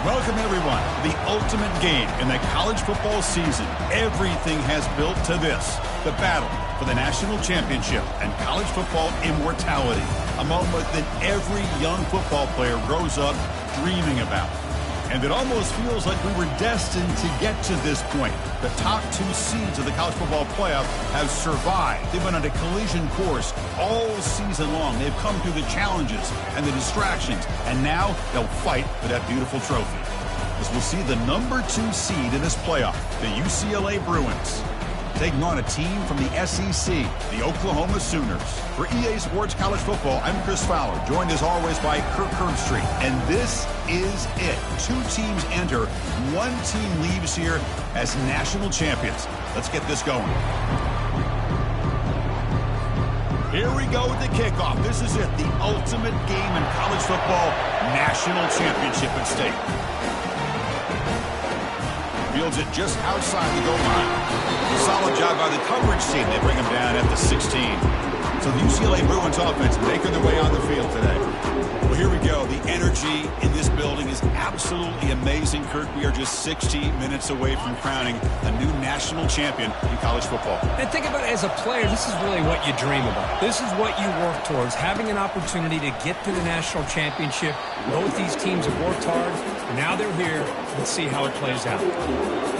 Welcome, everyone, to the ultimate game in the college football season. Everything has built to this, the battle for the national championship and college football immortality, a moment that every young football player grows up dreaming about. And it almost feels like we were destined to get to this point. The top two seeds of the college football playoff have survived. They've been on a collision course all season long. They've come through the challenges and the distractions, and now they'll fight for that beautiful trophy. As we'll see the number 2 seed in this playoff, the UCLA Bruins, taking on a team from the SEC, the Oklahoma Sooners. For EA Sports College Football, I'm Chris Fowler, joined as always by Kirk Herbstreit. And this is it. 2 teams enter, 1 team leaves here as national champions. Let's get this going. Here we go with the kickoff. This is it, the ultimate game in college football, national championship at stake. Fields it just outside the goal line. A solid job by the coverage team. They bring him down at the 16. So the UCLA Bruins offense making their way on the field today. Well, here we go. The energy in this building is absolutely amazing, Kirk. We are just 60 minutes away from crowning a new national champion in college football. And think about it, as a player, this is really what you dream about. This is what you work towards, having an opportunity to get to the national championship. Both these teams have worked hard. Now they're here. Let's see how it plays out.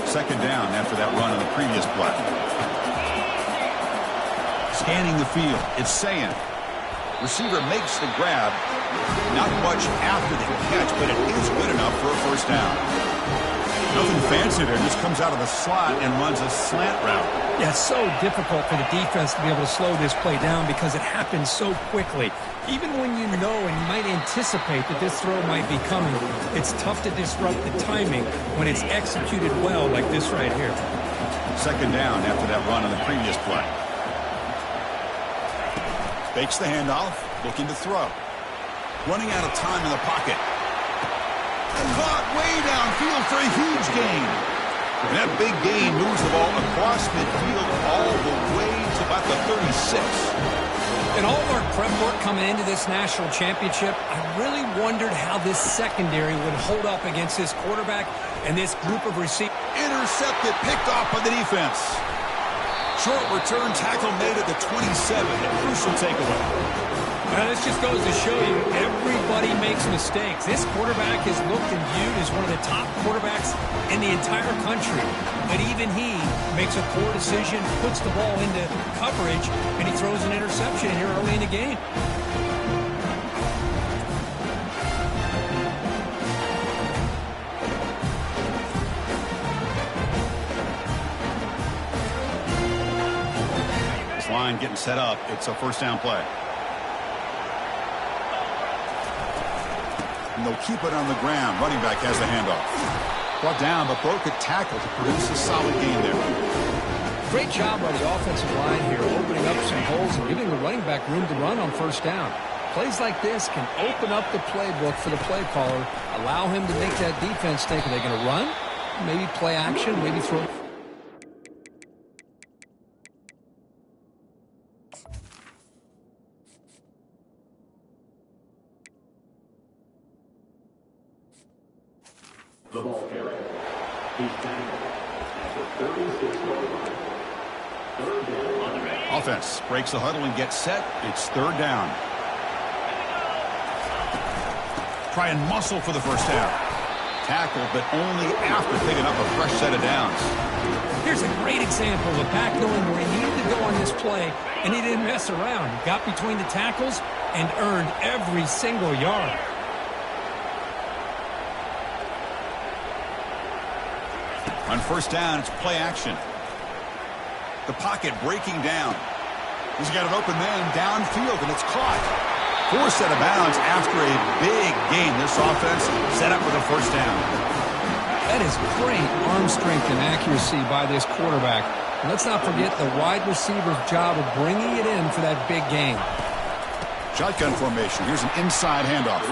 Second down after that run on the previous play. Scanning the field, it's Sayan. Receiver makes the grab. Not much after the catch, but it is good enough for a first down. Nothing fancy there, just comes out of the slot and runs a slant route. Yeah, it's so difficult for the defense to be able to slow this play down because it happens so quickly. Even when you know and you might anticipate that this throw might be coming, it's tough to disrupt the timing when it's executed well like this right here. Second down after that run on the previous play. Fakes the handoff, looking to throw. Running out of time in the pocket. Caught way downfield for a huge gain. And that big gain moves the ball across midfield all the way to about the 36. In all of our prep work coming into this national championship, I really wondered how this secondary would hold up against this quarterback and this group of receivers. Intercepted, picked off by the defense. Short return tackle made at the 27. A crucial takeaway. Now, this just goes to show you everybody makes mistakes. This quarterback is looked and viewed as one of the top quarterbacks in the entire country. But even he makes a poor decision, puts the ball into coverage, and he throws an interception here early in the game. Line getting set up. It's a first down play. And they'll keep it on the ground. Running back has the handoff. Brought down, but broke a tackle to produce a solid gain there. Great job by the offensive line here, opening up some holes and giving the running back room to run on first down. Plays like this can open up the playbook for the play caller, allow him to make that defense think, are they going to run? Maybe play action, maybe throw. The ball carrier. He's Daniel at the 36 yard line. Third down on the ready. Offense breaks the huddle and gets set. It's third down. Try and muscle for the first down. Tackle, but only after picking up a fresh set of downs. Here's a great example of a back knowing where he needed to go on this play, and he didn't mess around. He got between the tackles and earned every single yard. On first down, it's play action. The pocket breaking down. He's got an open man downfield, and it's caught. Forced out of bounds after a big gain. This offense set up with a first down. That is great arm strength and accuracy by this quarterback. And let's not forget the wide receiver's job of bringing it in for that big gain. Shotgun formation. Here's an inside handoff.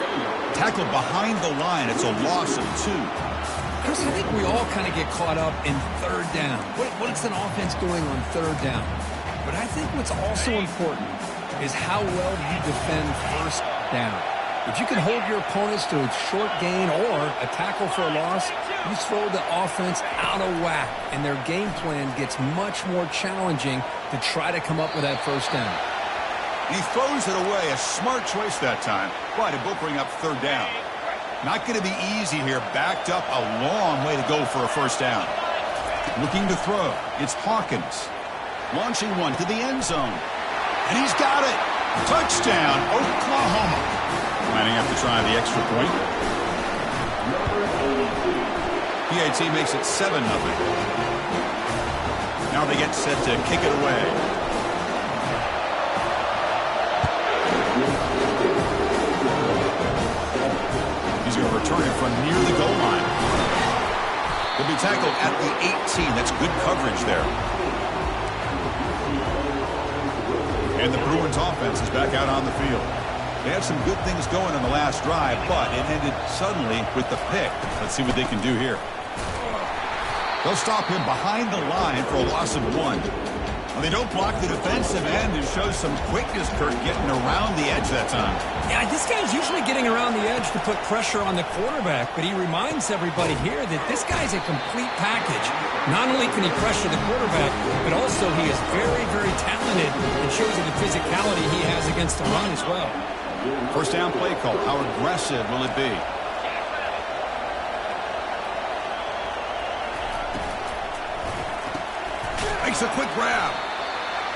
Tackled behind the line. It's a loss of 2. Chris, I think we all kind of get caught up in third down. What's an offense doing on third down? But I think what's also important is how well you defend first down. If you can hold your opponents to a short gain or a tackle for a loss, you throw the offense out of whack, and their game plan gets much more challenging to try to come up with that first down. He throws it away. A smart choice that time, but it will bring up third down. Not going to be easy here. Backed up a long way to go for a first down. Looking to throw. It's Hawkins. Launching one to the end zone. And he's got it. Touchdown, Oklahoma. Lining up to try the extra point. PAT makes it 7-0. Now they get set to kick it away. He's going to return it from near the goal line. He'll be tackled at the 18. That's good coverage there. And the Bruins offense is back out on the field. They had some good things going in the last drive, but it ended suddenly with the pick. Let's see what they can do here. They'll stop him behind the line for a loss of 1. Well, they don't block the defensive end. It shows some quickness, Kirk, getting around the edge that time. Yeah, this guy's usually getting around the edge to put pressure on the quarterback, but he reminds everybody here that this guy's a complete package. Not only can he pressure the quarterback, but also he is very, very talented and shows you the physicality he has against the run as well. First down play call. How aggressive will it be? Makes a quick grab.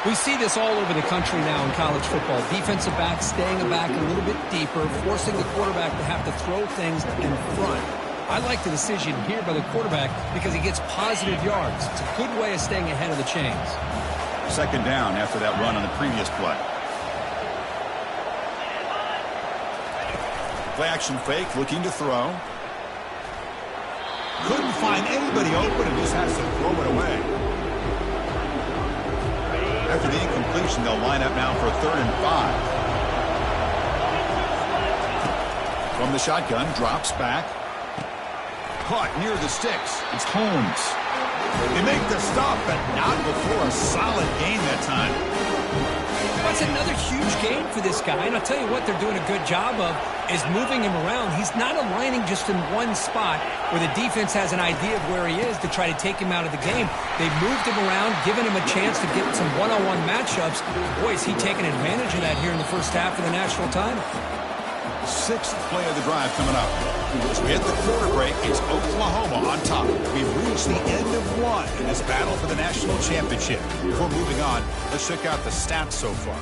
We see this all over the country now in college football. Defensive backs staying back a little bit deeper, forcing the quarterback to have to throw things in front. I like the decision here by the quarterback because he gets positive yards. It's a good way of staying ahead of the chains. Second down after that run on the previous play. Play action fake, looking to throw. Couldn't find anybody open and just has to throw it away. After the incompletion, they'll line up now for a 3rd and 5. From the shotgun, drops back. Caught near the sticks. It's Holmes. They make the stop, but not before a solid gain that time. That's another huge gain for this guy, and I'll tell you what they're doing a good job of is moving him around. He's not aligning just in one spot where the defense has an idea of where he is to try to take him out of the game. They've moved him around, given him a chance to get some one-on-one matchups. Boy, is he taking advantage of that here in the first half of the national title. 6th play of the drive coming up. As we hit the quarter break, it's Oklahoma on top. We've reached the end of 1 in this battle for the national championship. Before moving on, let's check out the stats so far.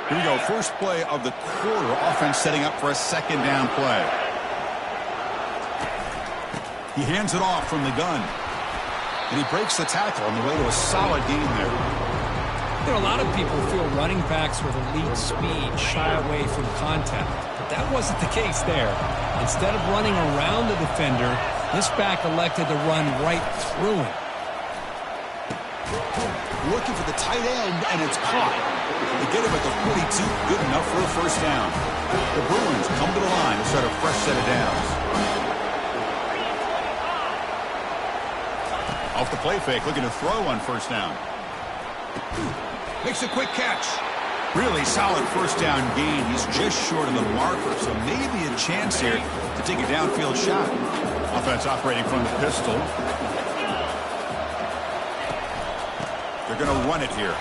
Here we go. First play of the quarter. Offense setting up for a 2nd down play. He hands it off from the gun. And he breaks the tackle on the way to a solid gain there. You know, a lot of people feel running backs with elite speed shy away from contact, but that wasn't the case there. Instead of running around the defender, this back elected to run right through him. Looking for the tight end, and it's caught. They get him at the 42, good enough for a first down. The Bruins come to the line to start a fresh set of downs. Off the play fake, looking to throw on first down. Makes a quick catch. Really solid first down gain. He's just short of the marker, so maybe a chance here to take a downfield shot. Offense operating from the pistol. They're going to run it here.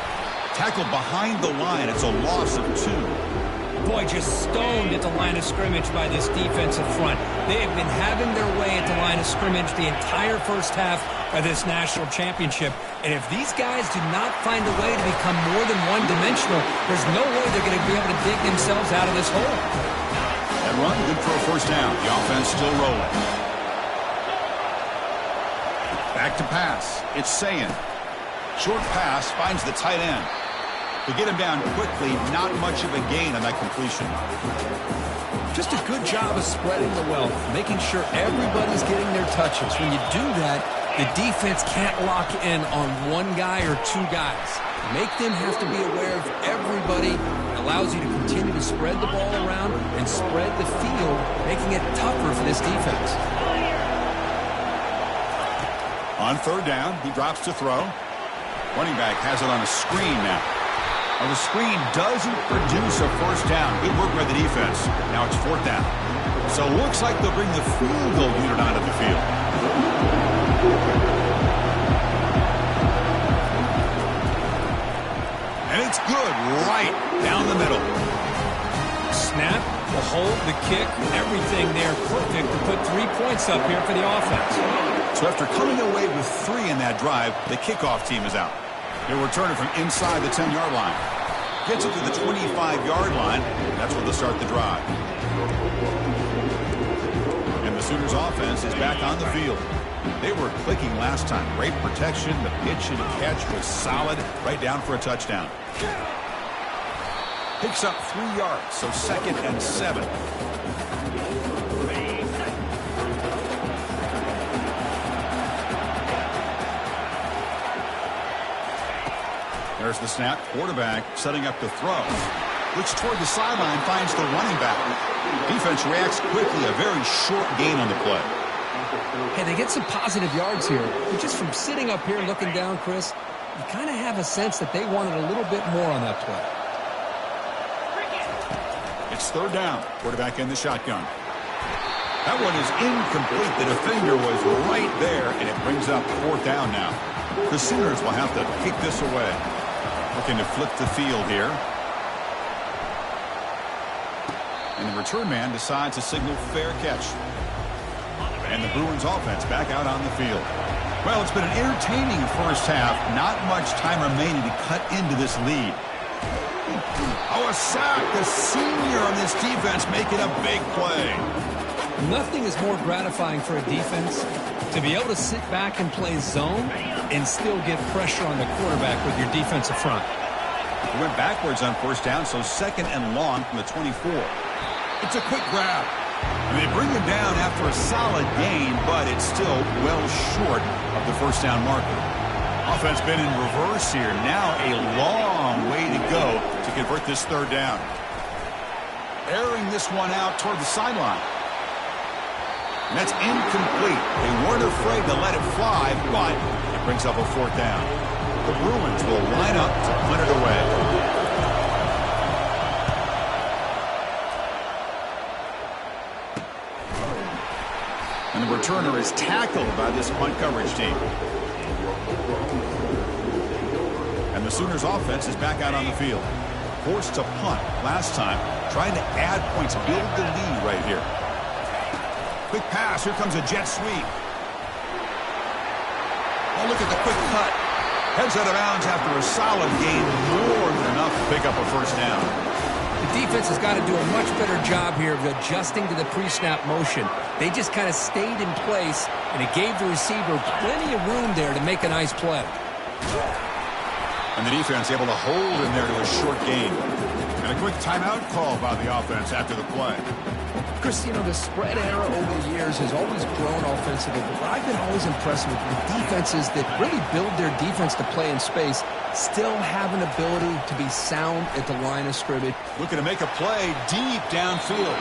Tackled behind the line. It's a loss of 2. Boy, just stoned at the line of scrimmage by this defensive front. They have been having their way at the line of scrimmage the entire first half of this national championship. And if these guys do not find a way to become more than one-dimensional, there's no way they're going to be able to dig themselves out of this hole. That run, good for a first down. The offense still rolling. Back to pass. It's Sayin. Short pass finds the tight end. To get him down quickly, not much of a gain on that completion. Just a good job of spreading the wealth, making sure everybody's getting their touches. When you do that, the defense can't lock in on one guy or 2 guys. Make them have to be aware of everybody. It allows you to continue to spread the ball around and spread the field, making it tougher for this defense. On 3rd down, he drops to throw. Running back has it on a screen now. Well, the screen doesn't produce a first down. Good work by the defense. Now it's 4th down. So it looks like they'll bring the field goal unit onto the field. And it's good right down the middle. Snap, the hold, the kick, everything there perfect to put 3 points up here for the offense. So after coming away with 3 in that drive, the kickoff team is out. They'll return it from inside the 10-yard line. Gets it to the 25-yard line. That's where they'll start the drive. And the Sooners offense is back on the field. They were clicking last time. Great protection. The pitch and catch was solid. Right down for a touchdown. Picks up 3 yards, so 2nd and 7. There's the snap. Quarterback setting up to throw. Looks toward the sideline, finds the running back. Defense reacts quickly. A very short gain on the play. Hey, they get some positive yards here. But just from sitting up here looking down, Chris, you kind of have a sense that they wanted a little bit more on that play. It's 3rd down. Quarterback in the shotgun. That one is incomplete. The defender was right there, and it brings up 4th down now. The Sooners will have to kick this away. Looking to flip the field here. And the return man decides to signal fair catch. And the Bruins offense back out on the field. Well, it's been an entertaining first half. Not much time remaining to cut into this lead. Oh, a sack. The senior on this defense making a big play. Nothing is more gratifying for a defense to be able to sit back and play zone and still get pressure on the quarterback with your defensive front. He went backwards on 1st down, so 2nd and long from the 24. It's a quick grab. And they bring him down after a solid gain, but it's still well short of the 1st down marker. Offense been in reverse here. Now a long way to go to convert this 3rd down. Airing this one out toward the sideline. And that's incomplete. They weren't afraid to let it fly, but it brings up a 4th down. The Bruins will line up to punt it away. And the returner is tackled by this punt coverage team. And the Sooners offense is back out on the field. Forced to punt last time, trying to add points, build the lead right here. Quick pass. Here comes a jet sweep. Oh, look at the quick cut. Heads out of bounds after a solid gain. More than enough to pick up a 1st down. The defense has got to do a much better job here of adjusting to the pre-snap motion. They just kind of stayed in place, and it gave the receiver plenty of room there to make a nice play. And the defense able to hold in there to a short gain. And a quick timeout call by the offense after the play. Chris, you know, the spread era over the years has always grown offensively, but what I've been always impressed with defenses that really build their defense to play in space still have an ability to be sound at the line of scrimmage. Looking to make a play deep downfield.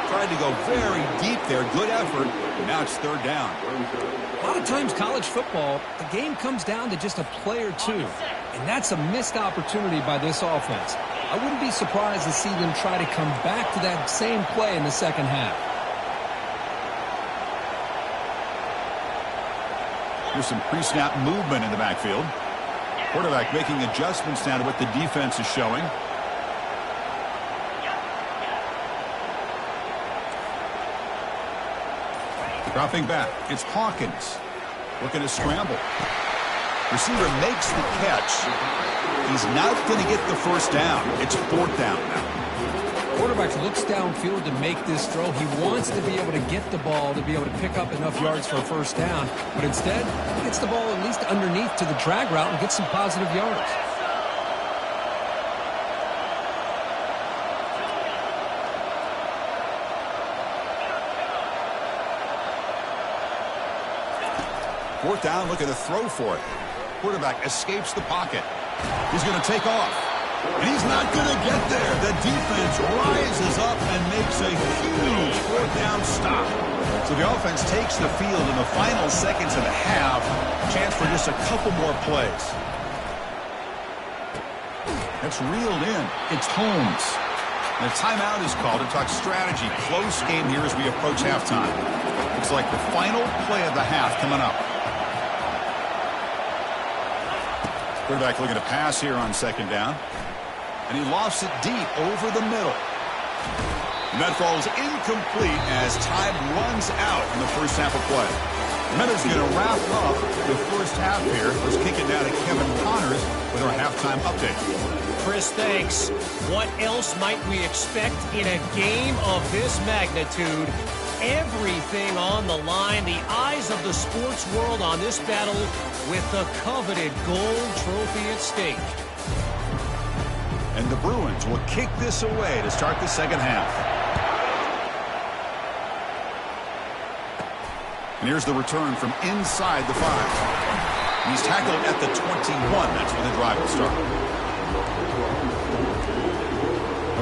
Tried to go very deep there. Good effort. Now it's 3rd down. A lot of times college football, the game comes down to just a play or two, and that's a missed opportunity by this offense. I wouldn't be surprised to see them try to come back to that same play in the 2nd half. Here's some pre-snap movement in the backfield. Quarterback making adjustments now to what the defense is showing. Dropping back. It's Hawkins. Looking to scramble. Receiver makes the catch. He's not going to get the 1st down. It's 4th down now. Quarterback looks downfield to make this throw. He wants to be able to get the ball to be able to pick up enough yards for a 1st down. But instead, he gets the ball at least underneath to the drag route and gets some positive yards. Fourth down, looking to throw for it. Quarterback escapes the pocket. He's going to take off. And he's not going to get there. The defense rises up and makes a huge 4th down stop. So the offense takes the field in the final seconds of the half. Chance for just a couple more plays. It's reeled in. It's Holmes. And a timeout is called to talk strategy. Close game here as we approach halftime. Looks like the final play of the half coming up. Quarterback looking to pass here on second down. And he lofts it deep over the middle. And that falls incomplete as time runs out in the first half of play. Meta's going to wrap up the first half here. Let's kick it down to Kevin Connors with our halftime update. Chris, thanks. What else might we expect in a game of this magnitude? Everything on the line. The eyes of the sports world on this battle with the coveted gold trophy at stake. And the Bruins will kick this away to start the second half. And here's the return from inside the 5. And he's tackled at the 21. That's where the drive will start.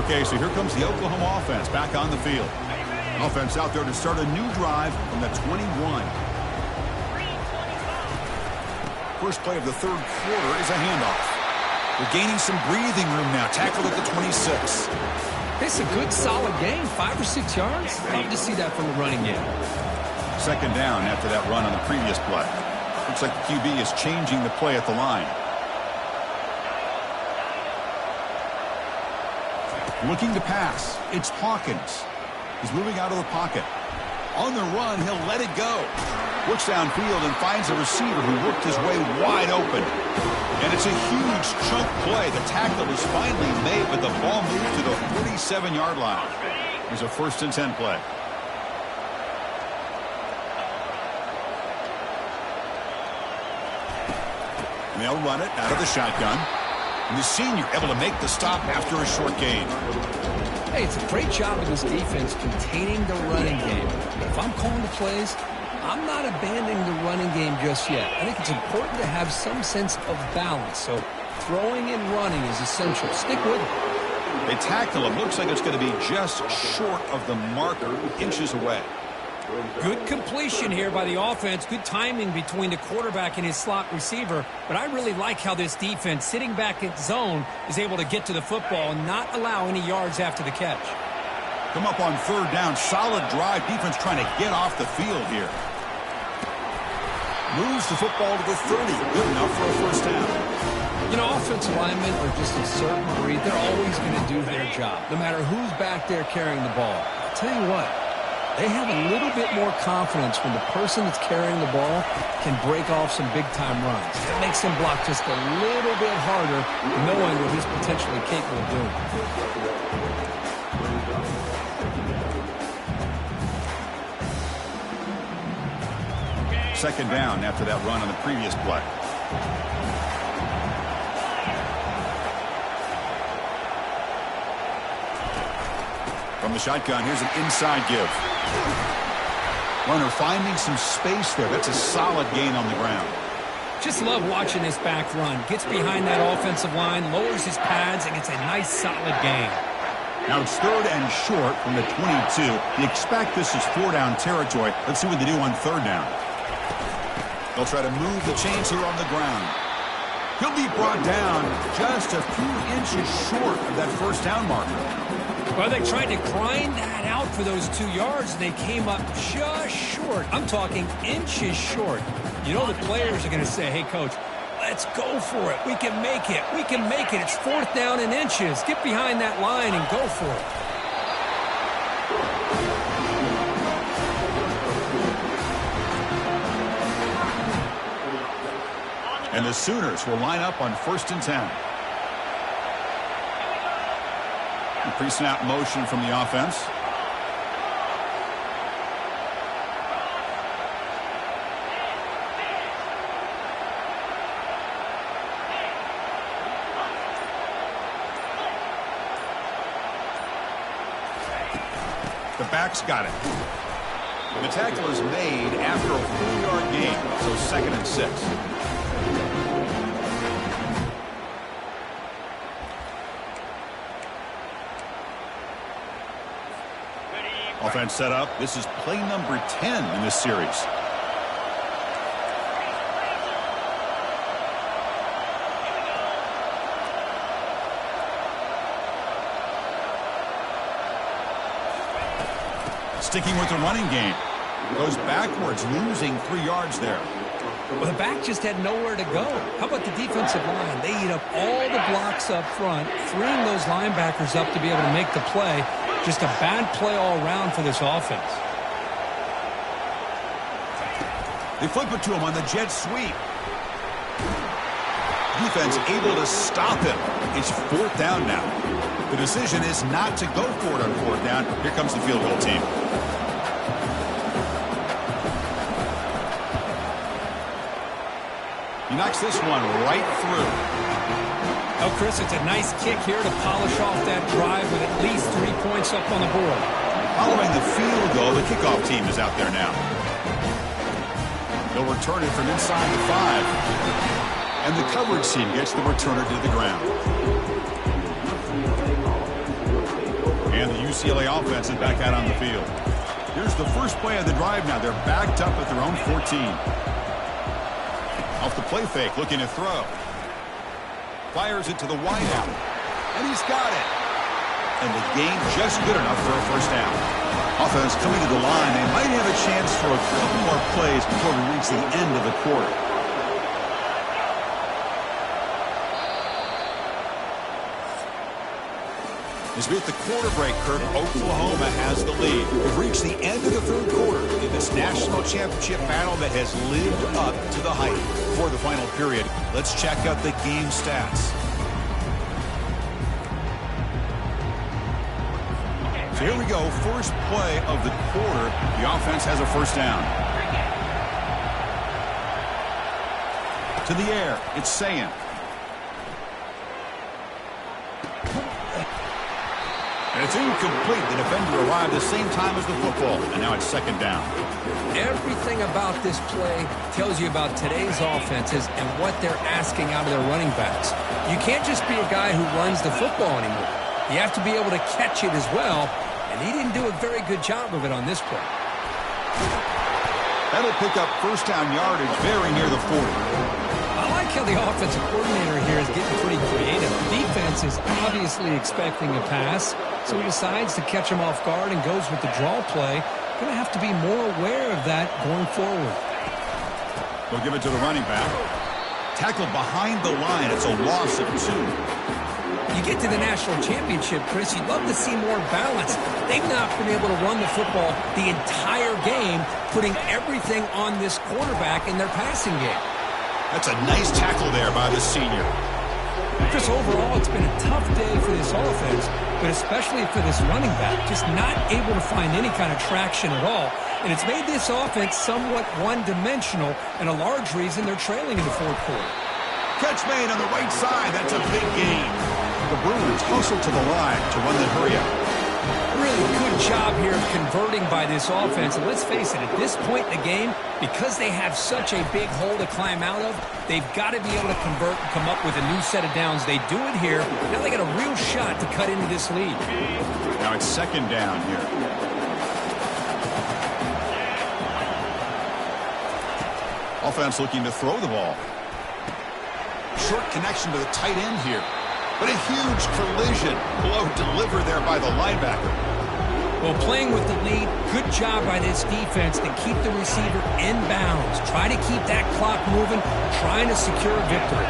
Okay, so here comes the Oklahoma offense back on the field. Offense out there to start a new drive from the 21. First play of the third quarter is a handoff. We're gaining some breathing room now. Tackled at the 26. It's a good, solid gain. 5 or 6 yards. Love to see that from the running game. Second down after that run on the previous play. Looks like the QB is changing the play at the line. Looking to pass. It's Hawkins. He's moving out of the pocket. On the run, he'll let it go. Looks downfield and finds a receiver who worked his way wide open. And it's a huge chunk play. The tackle is finally made, but the ball moved to the 47-yard line. There's a 1st and 10 play. And they'll run it out of the shotgun. And the senior able to make the stop after a short gain. Hey, it's a great job of this defense containing the running game. But if I'm calling the plays, I'm not abandoning the running game just yet. I think it's important to have some sense of balance. So throwing and running is essential. Stick with it. They tackle him. Looks like it's going to be just short of the marker, inches away. Good completion here by the offense. Good timing between the quarterback and his slot receiver. But I really like how this defense, sitting back in zone, is able to get to the football and not allow any yards after the catch. Come up on third down. Solid drive. Defense trying to get off the field here. Moves the football to the 30. Good enough for a first down. You know, offensive linemen are just a certain breed. They're always going to do their job, no matter who's back there carrying the ball. I'll tell you what, they have a little bit more confidence when the person that's carrying the ball can break off some big-time runs. It makes them block just a little bit harder, knowing what he's potentially capable of doing. Second down after that run on the previous play. From the shotgun, here's an inside give. Runner finding some space there. That's a solid gain on the ground. Just love watching this back run. Gets behind that offensive line, lowers his pads, and gets a nice solid gain. Now it's third and short from the 22. You expect this is 4-down territory. Let's see what they do on third down. They'll try to move the chains here on the ground. He'll be brought down just a few inches short of that first down marker. Well, they tried to grind that out for those 2 yards, and they came up just short. I'm talking inches short. You know the players are going to say, hey, Coach, let's go for it. We can make it. We can make it. It's 4th down in inches. Get behind that line and go for it. And the Sooners will line up on 1st and 10. Pre-snap motion from the offense. The back's got it. The tackle is made after a 4-yard gain, so 2nd and 6. Offense set up. This is play number 10 in this series. Sticking with the running game. Goes backwards, losing 3 yards there. Well, the back just had nowhere to go. How about the defensive line? They eat up all the blocks up front, freeing those linebackers up to be able to make the play. Just a bad play all around for this offense. They flip it to him on the jet sweep. Defense able to stop him. It's 4th down now. The decision is not to go for it on 4th down. Here comes the field goal team. He knocks this one right through. Oh, Chris, it's a nice kick here to polish off that drive with at least 3 points up on the board. Following the field goal, the kickoff team is out there now. They'll return it from inside the 5. And the coverage team gets the returner to the ground. And the UCLA offense is back out on the field. Here's the first play of the drive now. They're backed up at their own 14. Off the play fake, looking to throw. Fires it to the wideout. And he's got it. And the gain just good enough for a first down. Offense coming to the line. They might have a chance for a couple more plays before we reach the end of the quarter. As we hit the quarter break, Kirk, Oklahoma has the lead. We've reached the end of the 3rd quarter in this national championship battle that has lived up to the hype. For the final period, let's check out the game stats. So here we go, first play of the quarter. The offense has a first down. To the air, it's Sayin. And it's incomplete. The defender arrived the same time as the football, and now it's 2nd down. Everything about this play tells you about today's offenses and what they're asking out of their running backs. You can't just be a guy who runs the football anymore. You have to be able to catch it as well, and he didn't do a very good job of it on this play. That'll pick up first down yardage very near the 40. I like how the offensive coordinator here is getting pretty creative. The defense is obviously expecting a pass, so he decides to catch him off guard and goes with the draw play. Going to have to be more aware of that going forward. We'll give it to the running back. Tackled behind the line. It's a loss of 2. You get to the national championship, Chris, you'd love to see more balance. They've not been able to run the football the entire game, putting everything on this quarterback in their passing game. That's a nice tackle there by the senior. Chris, overall, it's been a tough day for this offense, but especially for this running back, just not able to find any kind of traction at all. And it's made this offense somewhat one-dimensional, and a large reason they're trailing in the 4th quarter. Catch made on the right side. That's a big gain. The Brewers hustle to the line to run the hurry-up. Really good job here of converting by this offense. And let's face it, at this point in the game, because they have such a big hole to climb out of, they've got to be able to convert and come up with a new set of downs. They do it here. Now they got a real shot to cut into this lead. Now it's 2nd down here. Offense looking to throw the ball. Short connection to the tight end here. But a huge collision. Blow delivered there by the linebacker. Well, playing with the lead, good job by this defense to keep the receiver in bounds. Try to keep that clock moving, trying to secure a victory.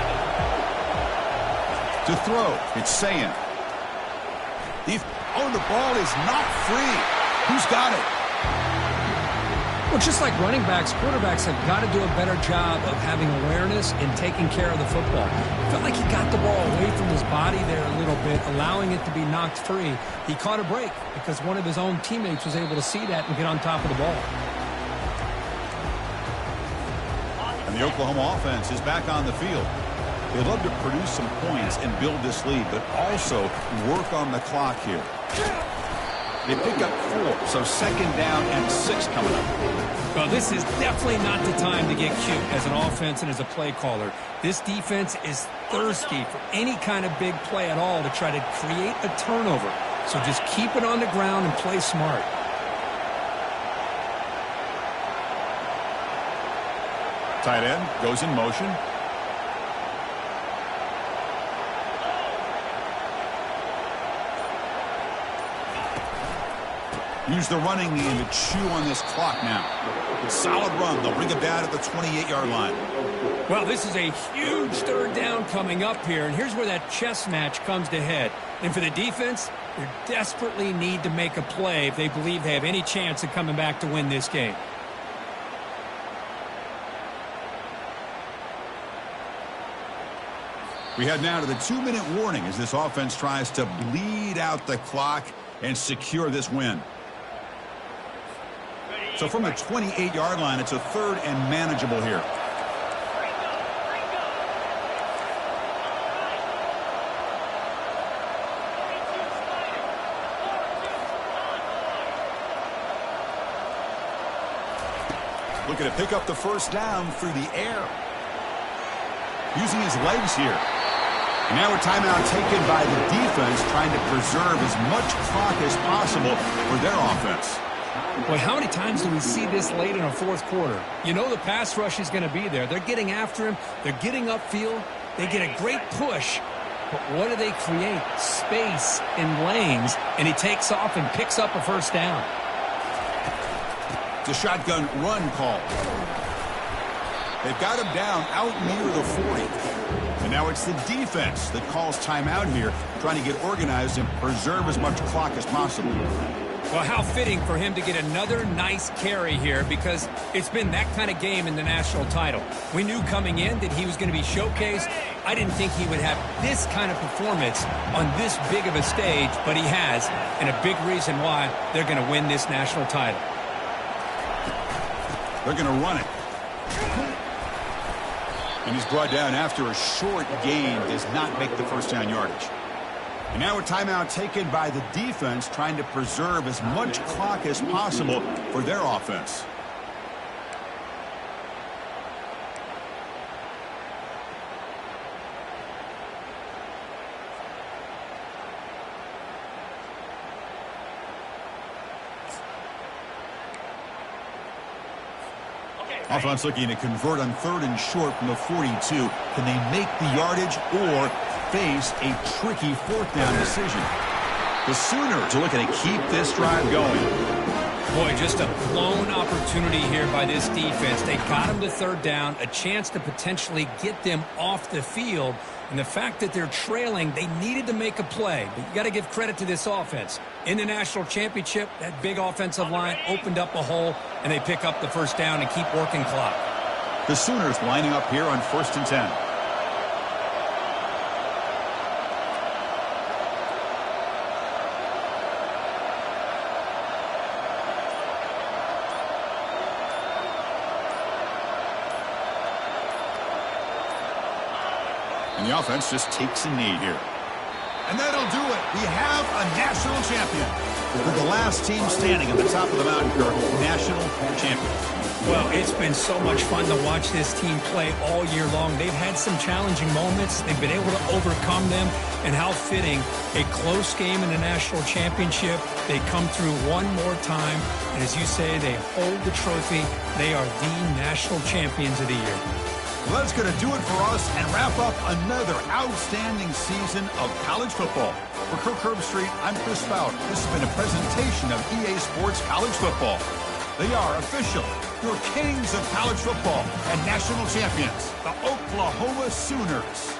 To throw, it's Sayin. The ball is not free. Who's got it? Well, just like running backs, quarterbacks have got to do a better job of having awareness and taking care of the football. Felt like he got the ball away from his body there a little bit, allowing it to be knocked free. He caught a break because one of his own teammates was able to see that and get on top of the ball. And the Oklahoma offense is back on the field. They'd love to produce some points and build this lead, but also work on the clock here. They pick up 4, so 2nd down and 6 coming up. Well, this is definitely not the time to get cute as an offense and as a play caller. This defense is thirsty for any kind of big play at all to try to create a turnover. So just keep it on the ground and play smart. Tight end goes in motion. Use the running game to chew on this clock now. Solid run. They'll bring it down at the 28-yard line. Well, this is a huge third down coming up here, and here's where that chess match comes to head. And for the defense, they desperately need to make a play if they believe they have any chance of coming back to win this game. We head now to the 2-minute warning as this offense tries to bleed out the clock and secure this win. So from the 28-yard line, it's a third and manageable here. Looking to pick up the first down through the air. Using his legs here. And now a timeout taken by the defense, trying to preserve as much clock as possible for their offense. Boy, how many times do we see this late in a fourth quarter? You know the pass rush is going to be there. They're getting after him. They're getting upfield. They get a great push. But what do they create? Space in lanes. And he takes off and picks up a first down. It's a shotgun run call. They've got him down out near the 40. And now it's the defense that calls timeout here, trying to get organized and preserve as much clock as possible. Well, how fitting for him to get another nice carry here, because it's been that kind of game in the national title. We knew coming in that he was going to be showcased. I didn't think he would have this kind of performance on this big of a stage, but he has, and a big reason why they're going to win this national title. They're going to run it. And he's brought down after a short gain, does not make the first down yardage. And now a timeout taken by the defense, trying to preserve as much clock as possible for their offense. Offense looking to convert on third and short from the 42. Can they make the yardage or face a tricky fourth down decision? The Sooners are looking to keep this drive going. Boy, just a blown opportunity here by this defense. They got him to third down, a chance to potentially get them off the field. And the fact that they're trailing, they needed to make a play. But you got to give credit to this offense. In the national championship, that big offensive line opened up a hole, and they pick up the first down and keep working clock. The Sooners lining up here on 1st and 10. And the offense just takes a knee here. And that'll do it. We have a national champion. With the last team standing at the top of the mountain here, national champions. Well, it's been so much fun to watch this team play all year long. They've had some challenging moments. They've been able to overcome them. And how fitting, a close game in the national championship. They come through one more time. And as you say, they hold the trophy. They are the national champions of the year. Well, that's going to do it for us and wrap up another outstanding season of college football. For Kirk Herbstreit, I'm Chris Spout. This has been a presentation of EA Sports College Football. They are official, your kings of college football and national champions, the Oklahoma Sooners.